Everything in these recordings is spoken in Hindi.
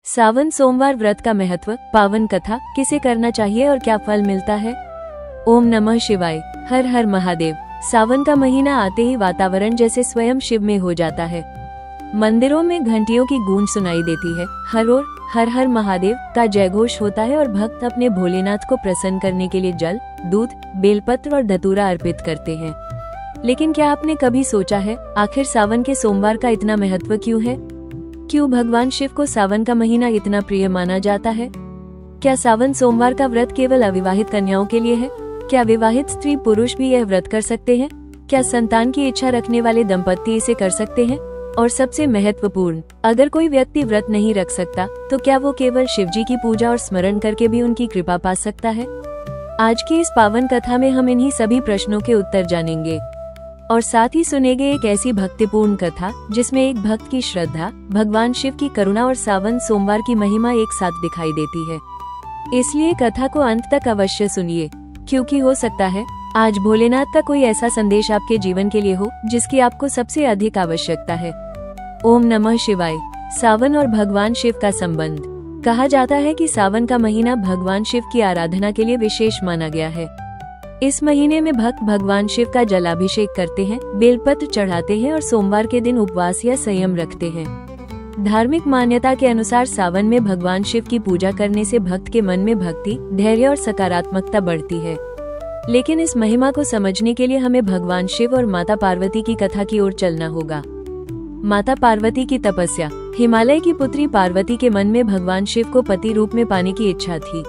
सावन सोमवार व्रत का महत्व, पावन कथा, किसे करना चाहिए और क्या फल मिलता है। ओम नमः शिवाय। हर हर महादेव। सावन का महीना आते ही वातावरण जैसे स्वयं शिव में हो जाता है। मंदिरों में घंटियों की गूंज सुनाई देती है। हर ओर हर हर महादेव का जयघोष होता है और भक्त अपने भोलेनाथ को प्रसन्न करने के लिए जल, दूध, बेलपत्र और धतूरा अर्पित करते हैं। लेकिन क्या आपने कभी सोचा है, आखिर सावन के सोमवार का इतना महत्व क्यों है? क्यों भगवान शिव को सावन का महीना इतना प्रिय माना जाता है? क्या सावन सोमवार का व्रत केवल अविवाहित कन्याओं के लिए है? क्या विवाहित स्त्री पुरुष भी यह व्रत कर सकते हैं? क्या संतान की इच्छा रखने वाले दंपत्ति इसे कर सकते हैं? और सबसे महत्वपूर्ण, अगर कोई व्यक्ति व्रत नहीं रख सकता तो क्या वो केवल शिव जी की पूजा और स्मरण करके भी उनकी कृपा पा सकता है? आज की इस पावन कथा में हम इन्हीं सभी प्रश्नों के उत्तर जानेंगे और साथ ही सुनेंगे एक ऐसी भक्तिपूर्ण कथा जिसमें एक भक्त की श्रद्धा, भगवान शिव की करुणा और सावन सोमवार की महिमा एक साथ दिखाई देती है। इसलिए कथा को अंत तक अवश्य सुनिए, क्योंकि हो सकता है आज भोलेनाथ का कोई ऐसा संदेश आपके जीवन के लिए हो जिसकी आपको सबसे अधिक आवश्यकता है। ओम नमः शिवाय। सावन और भगवान शिव का संबंध। कहा जाता है कि सावन का महीना भगवान शिव की आराधना के लिए विशेष माना गया है। इस महीने में भक्त भगवान शिव का जलाभिषेक करते हैं, बेलपत्र चढ़ाते हैं और सोमवार के दिन उपवास या संयम रखते हैं। धार्मिक मान्यता के अनुसार सावन में भगवान शिव की पूजा करने से भक्त के मन में भक्ति, धैर्य और सकारात्मकता बढ़ती है। लेकिन इस महिमा को समझने के लिए हमें भगवान शिव और माता पार्वती की कथा की ओर चलना होगा। माता पार्वती की तपस्या। हिमालय की पुत्री पार्वती के मन में भगवान शिव को पति रूप में पाने की इच्छा थी।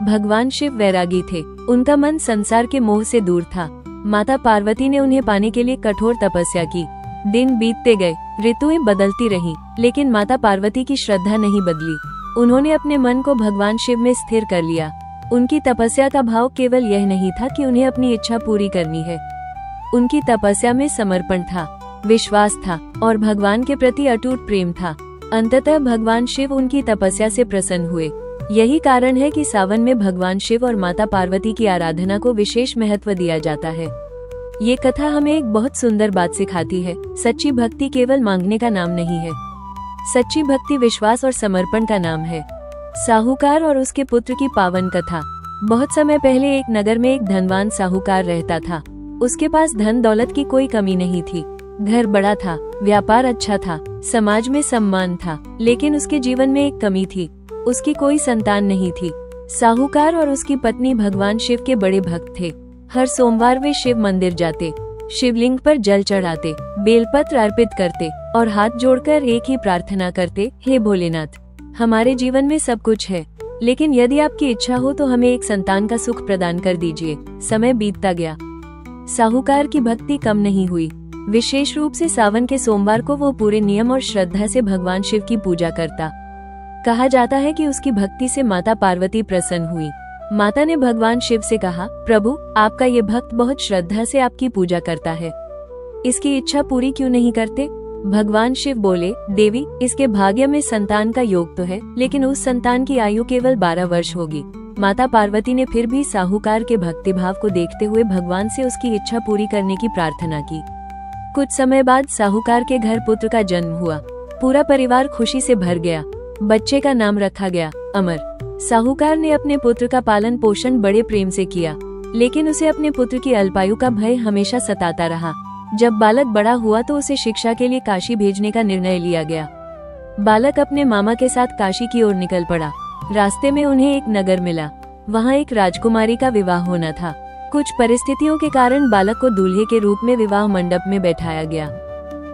भगवान शिव वैरागी थे, उनका मन संसार के मोह से दूर था। माता पार्वती ने उन्हें पाने के लिए कठोर तपस्या की। दिन बीतते गए, ऋतुएं बदलती रहीं, लेकिन माता पार्वती की श्रद्धा नहीं बदली। उन्होंने अपने मन को भगवान शिव में स्थिर कर लिया। उनकी तपस्या का भाव केवल यह नहीं था कि उन्हें अपनी इच्छा पूरी करनी है। उनकी तपस्या में समर्पण था, विश्वास था और भगवान के प्रति अटूट प्रेम था। अंततः भगवान शिव उनकी तपस्या से प्रसन्न हुए। यही कारण है कि सावन में भगवान शिव और माता पार्वती की आराधना को विशेष महत्व दिया जाता है। ये कथा हमें एक बहुत सुंदर बात सिखाती है। सच्ची भक्ति केवल मांगने का नाम नहीं है। सच्ची भक्ति विश्वास और समर्पण का नाम है। साहूकार और उसके पुत्र की पावन कथा। बहुत समय पहले एक नगर में एक धनवान साहूकार रहता था। उसके पास धन दौलत की कोई कमी नहीं थी। घर बड़ा था, व्यापार अच्छा था, समाज में सम्मान था, लेकिन उसके जीवन में एक कमी थी। उसकी कोई संतान नहीं थी। साहूकार और उसकी पत्नी भगवान शिव के बड़े भक्त थे। हर सोमवार वे शिव मंदिर जाते, शिवलिंग पर जल चढ़ाते, बेलपत्र अर्पित करते और हाथ जोड़कर एक ही प्रार्थना करते, हे भोलेनाथ, हमारे जीवन में सब कुछ है, लेकिन यदि आपकी इच्छा हो तो हमें एक संतान का सुख प्रदान कर दीजिए। समय बीतता गया, साहूकार की भक्ति कम नहीं हुई। विशेष रूप से सावन के सोमवार को वो पूरे नियम और श्रद्धा से भगवान शिव की पूजा करता। कहा जाता है कि उसकी भक्ति से माता पार्वती प्रसन्न हुई। माता ने भगवान शिव से कहा, प्रभु, आपका ये भक्त बहुत श्रद्धा से आपकी पूजा करता है, इसकी इच्छा पूरी क्यों नहीं करते? भगवान शिव बोले, देवी, इसके भाग्य में संतान का योग तो है, लेकिन उस संतान की आयु केवल 12 वर्ष होगी। माता पार्वती ने फिर भी साहूकार के भक्तिभाव को देखते हुए भगवान से उसकी इच्छा पूरी करने की प्रार्थना की। कुछ समय बाद साहूकार के घर पुत्र का जन्म हुआ। पूरा परिवार खुशी से भर गया। बच्चे का नाम रखा गया अमर। साहूकार ने अपने पुत्र का पालन पोषण बड़े प्रेम से किया, लेकिन उसे अपने पुत्र की अल्पायु का भय हमेशा सताता रहा। जब बालक बड़ा हुआ तो उसे शिक्षा के लिए काशी भेजने का निर्णय लिया गया। बालक अपने मामा के साथ काशी की ओर निकल पड़ा। रास्ते में उन्हें एक नगर मिला। वहाँ एक राजकुमारी का विवाह होना था। कुछ परिस्थितियों के कारण बालक को दूल्हे के रूप में विवाह मंडप में बैठाया गया।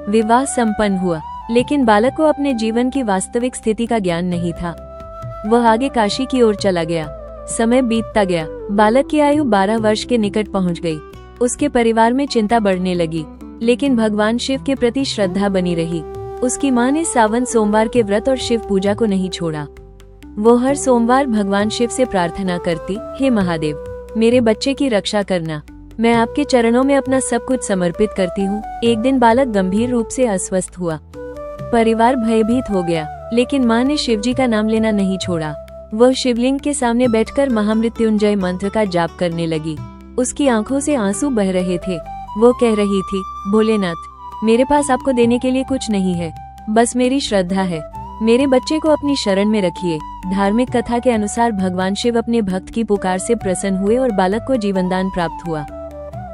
विवाह संपन्न हुआ, लेकिन बालक को अपने जीवन की वास्तविक स्थिति का ज्ञान नहीं था। वह आगे काशी की ओर चला गया। समय बीतता गया। बालक की आयु 12 वर्ष के निकट पहुंच गई। उसके परिवार में चिंता बढ़ने लगी, लेकिन भगवान शिव के प्रति श्रद्धा बनी रही। उसकी मां ने सावन सोमवार के व्रत और शिव पूजा को नहीं छोड़ा। वो हर सोमवार भगवान शिव से प्रार्थना करती, हे महादेव, मेरे बच्चे की रक्षा करना, मैं आपके चरणों में अपना सब कुछ समर्पित करती हूँ। एक दिन बालक गंभीर रूप से अस्वस्थ हुआ। परिवार भयभीत हो गया, लेकिन मां ने शिवजी का नाम लेना नहीं छोड़ा। वह शिवलिंग के सामने बैठकर महामृत्युंजय मंत्र का जाप करने लगी। उसकी आंखों से आंसू बह रहे थे। वो कह रही थी, भोलेनाथ, मेरे पास आपको देने के लिए कुछ नहीं है, बस मेरी श्रद्धा है। मेरे बच्चे को अपनी शरण में रखिए। धार्मिक कथा के अनुसार भगवान शिव अपने भक्त की पुकार से प्रसन्न हुए और बालक को जीवनदान प्राप्त हुआ।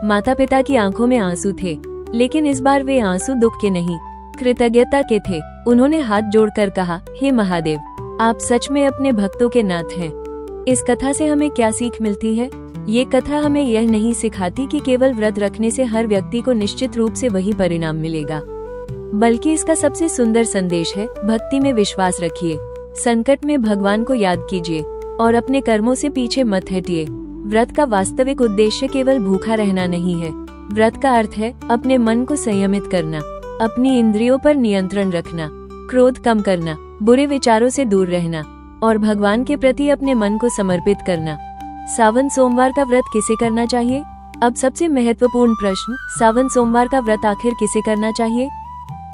माता पिता की आंखों में आंसू थे, लेकिन इस बार वे आंसू दुख के नहीं, कृतज्ञता के थे। उन्होंने हाथ जोड़कर कहा, हे महादेव, आप सच में अपने भक्तों के नाथ हैं। इस कथा से हमें क्या सीख मिलती है? ये कथा हमें यह नहीं सिखाती कि केवल व्रत रखने से हर व्यक्ति को निश्चित रूप से वही परिणाम मिलेगा, बल्कि इसका सबसे सुंदर संदेश है, भक्ति में विश्वास रखिए, संकट में भगवान को याद कीजिए और अपने कर्मों से पीछे मत हटिए। व्रत का वास्तविक उद्देश्य केवल भूखा रहना नहीं है। व्रत का अर्थ है अपने मन को संयमित करना, अपनी इंद्रियों पर नियंत्रण रखना, क्रोध कम करना, बुरे विचारों से दूर रहना और भगवान के प्रति अपने मन को समर्पित करना। सावन सोमवार का व्रत किसे करना चाहिए? अब सबसे महत्वपूर्ण प्रश्न, सावन सोमवार का व्रत आखिर किसे करना चाहिए?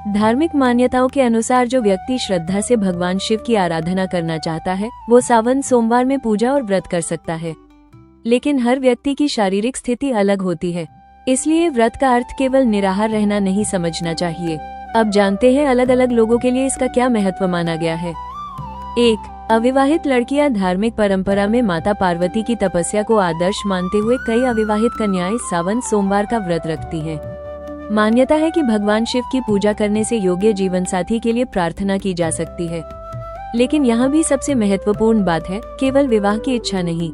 धार्मिक मान्यताओं के अनुसार जो व्यक्ति श्रद्धा से भगवान शिव की आराधना करना चाहता है, वो सावन सोमवार में पूजा और व्रत कर सकता है। लेकिन हर व्यक्ति की शारीरिक स्थिति अलग होती है, इसलिए व्रत का अर्थ केवल निराहार रहना नहीं समझना चाहिए। अब जानते हैं अलग अलग लोगों के लिए इसका क्या महत्व माना गया है। 1. अविवाहित लड़कियां। धार्मिक परंपरा में माता पार्वती की तपस्या को आदर्श मानते हुए कई अविवाहित कन्याएं सावन सोमवार का व्रत रखती हैं। मान्यता है कि भगवान शिव की पूजा करने से योग्य जीवन साथी के लिए प्रार्थना की जा सकती है। लेकिन यहाँ भी सबसे महत्वपूर्ण बात है, केवल विवाह की इच्छा नहीं,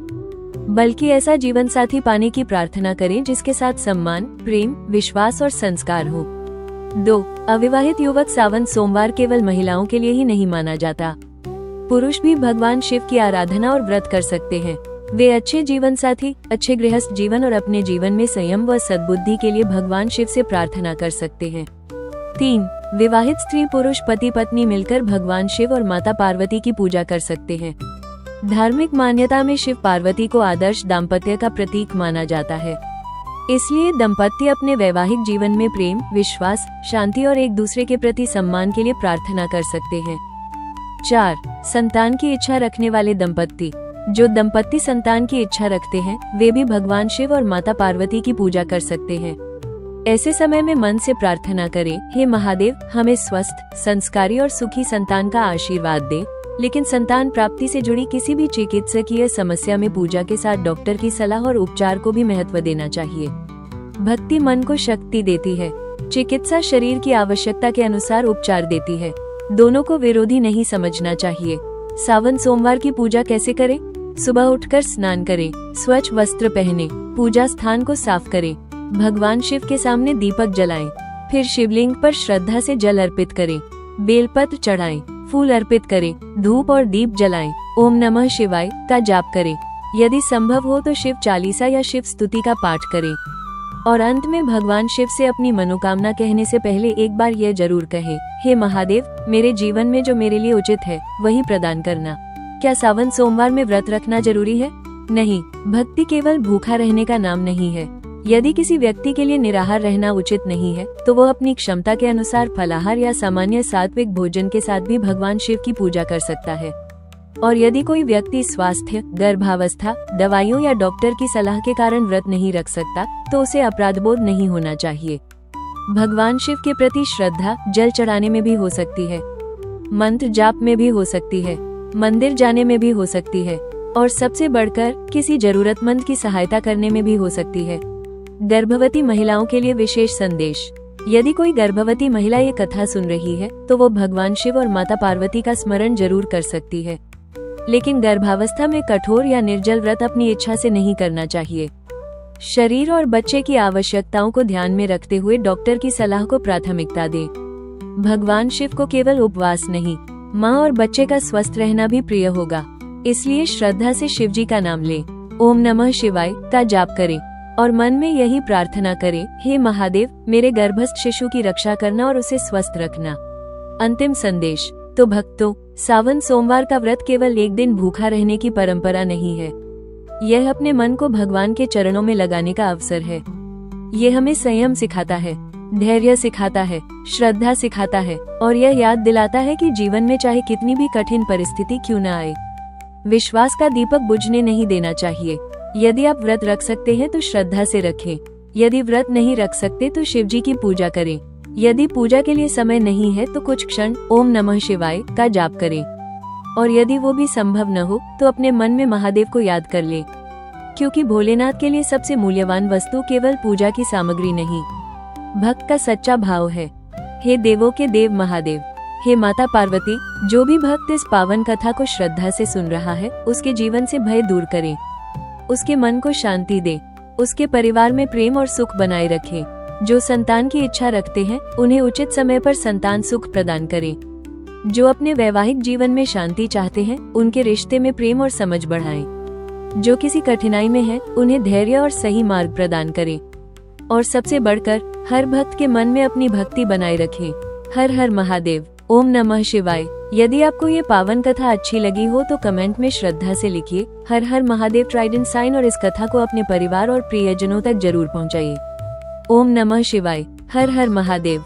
बल्कि ऐसा जीवन साथी पाने की प्रार्थना करें जिसके साथ सम्मान, प्रेम, विश्वास और संस्कार हो। 2. अविवाहित युवक। सावन सोमवार केवल महिलाओं के लिए ही नहीं माना जाता, पुरुष भी भगवान शिव की आराधना और व्रत कर सकते हैं। वे अच्छे जीवन साथी, अच्छे गृहस्थ जीवन और अपने जीवन में संयम व सद्बुद्धि के लिए भगवान शिव से प्रार्थना कर सकते हैं। 3. विवाहित स्त्री पुरुष पति पत्नी मिलकर भगवान शिव और माता पार्वती की पूजा कर सकते हैं। धार्मिक मान्यता में शिव पार्वती को आदर्श दाम्पत्य का प्रतीक माना जाता है, इसलिए दंपति अपने वैवाहिक जीवन में प्रेम, विश्वास, शांति और एक दूसरे के प्रति सम्मान के लिए प्रार्थना कर सकते हैं। 4. संतान की इच्छा रखने वाले दंपति। जो दंपति संतान की इच्छा रखते हैं, वे भी भगवान शिव और माता पार्वती की पूजा कर सकते हैं। ऐसे समय में मन से प्रार्थना करें, हे महादेव, हमें स्वस्थ, संस्कारी और सुखी संतान का आशीर्वाद दे। लेकिन संतान प्राप्ति से जुड़ी किसी भी चिकित्सकीय समस्या में पूजा के साथ डॉक्टर की सलाह और उपचार को भी महत्व देना चाहिए। भक्ति मन को शक्ति देती है, चिकित्सा शरीर की आवश्यकता के अनुसार उपचार देती है। दोनों को विरोधी नहीं समझना चाहिए। सावन सोमवार की पूजा कैसे करें? सुबह उठकर स्नान करें, स्वच्छ वस्त्र पहने, पूजा स्थान को साफ करें, भगवान शिव के सामने दीपक जलाएं, फिर शिवलिंग पर श्रद्धा से जल अर्पित करें, बेलपत्र चढ़ाएं, फूल अर्पित करें, धूप और दीप जलाएं, ओम नमः शिवाय का जाप करें। यदि संभव हो तो शिव चालीसा या शिव स्तुति का पाठ करें और अंत में भगवान शिव से अपनी मनोकामना कहने से पहले एक बार यह जरूर कहें, हे महादेव, मेरे जीवन में जो मेरे लिए उचित है वही प्रदान करना। क्या सावन सोमवार में व्रत रखना जरूरी है? नहीं, भक्ति केवल भूखा रहने का नाम नहीं है। यदि किसी व्यक्ति के लिए निराहार रहना उचित नहीं है, तो वो अपनी क्षमता के अनुसार फलाहार या सामान्य सात्विक भोजन के साथ भी भगवान शिव की पूजा कर सकता है। और यदि कोई व्यक्ति स्वास्थ्य, गर्भावस्था, दवाइयों या डॉक्टर की सलाह के कारण व्रत नहीं रख सकता, तो उसे अपराधबोध नहीं होना चाहिए। भगवान शिव के प्रति श्रद्धा जल चढ़ाने में भी हो सकती है, मंत्र जाप में भी हो सकती है, मंदिर जाने में भी हो सकती है और सबसे बढ़कर किसी जरूरतमंद की सहायता करने में भी हो सकती है। गर्भवती महिलाओं के लिए विशेष संदेश। यदि कोई गर्भवती महिला ये कथा सुन रही है, तो वो भगवान शिव और माता पार्वती का स्मरण जरूर कर सकती है, लेकिन गर्भावस्था में कठोर या निर्जल व्रत अपनी इच्छा से नहीं करना चाहिए। शरीर और बच्चे की आवश्यकताओं को ध्यान में रखते हुए डॉक्टर की सलाह को प्राथमिकता दें। भगवान शिव को केवल उपवास नहीं, माँ और बच्चे का स्वस्थ रहना भी प्रिय होगा। इसलिए श्रद्धा से शिव जी का नाम लें, ओम नमः शिवाय का जाप करें और मन में यही प्रार्थना करें, हे महादेव, मेरे गर्भस्थ शिशु की रक्षा करना और उसे स्वस्थ रखना। अंतिम संदेश। तो भक्तों, सावन सोमवार का व्रत केवल एक दिन भूखा रहने की परंपरा नहीं है। यह अपने मन को भगवान के चरणों में लगाने का अवसर है। यह हमें संयम सिखाता है, धैर्य सिखाता है, श्रद्धा सिखाता है और यह याद दिलाता है कि जीवन में चाहे कितनी भी कठिन परिस्थिति क्यों न आए, विश्वास का दीपक बुझने नहीं देना चाहिए। यदि आप व्रत रख सकते हैं तो श्रद्धा से रखें। यदि व्रत नहीं रख सकते तो शिव जी की पूजा करें। यदि पूजा के लिए समय नहीं है तो कुछ क्षण ओम नमः शिवाय का जाप करें, और यदि वो भी संभव न हो तो अपने मन में महादेव को याद कर ले, क्योंकि भोलेनाथ के लिए सबसे मूल्यवान वस्तु केवल पूजा की सामग्री नहीं, भक्त का सच्चा भाव है। हे देवों के देव महादेव, हे माता पार्वती, जो भी भक्त इस पावन कथा को श्रद्धा से सुन रहा है उसके जीवन से भय दूर करे, उसके मन को शांति दे, उसके परिवार में प्रेम और सुख बनाए रखे। जो संतान की इच्छा रखते हैं उन्हें उचित समय पर संतान सुख प्रदान करे। जो अपने वैवाहिक जीवन में शांति चाहते हैं उनके रिश्ते में प्रेम और समझ बढ़ाएं। जो किसी कठिनाई में है उन्हें धैर्य और सही मार्ग प्रदान करे, और सबसे बढ़कर हर भक्त के मन में अपनी भक्ति बनाए रखे। हर हर महादेव। ओम नमः शिवाय। यदि आपको ये पावन कथा अच्छी लगी हो तो कमेंट में श्रद्धा से लिखिए हर हर महादेव ट्राइडेंट साइन, और इस कथा को अपने परिवार और प्रियजनों तक जरूर पहुंचाइए। ओम नमः शिवाय। हर हर महादेव।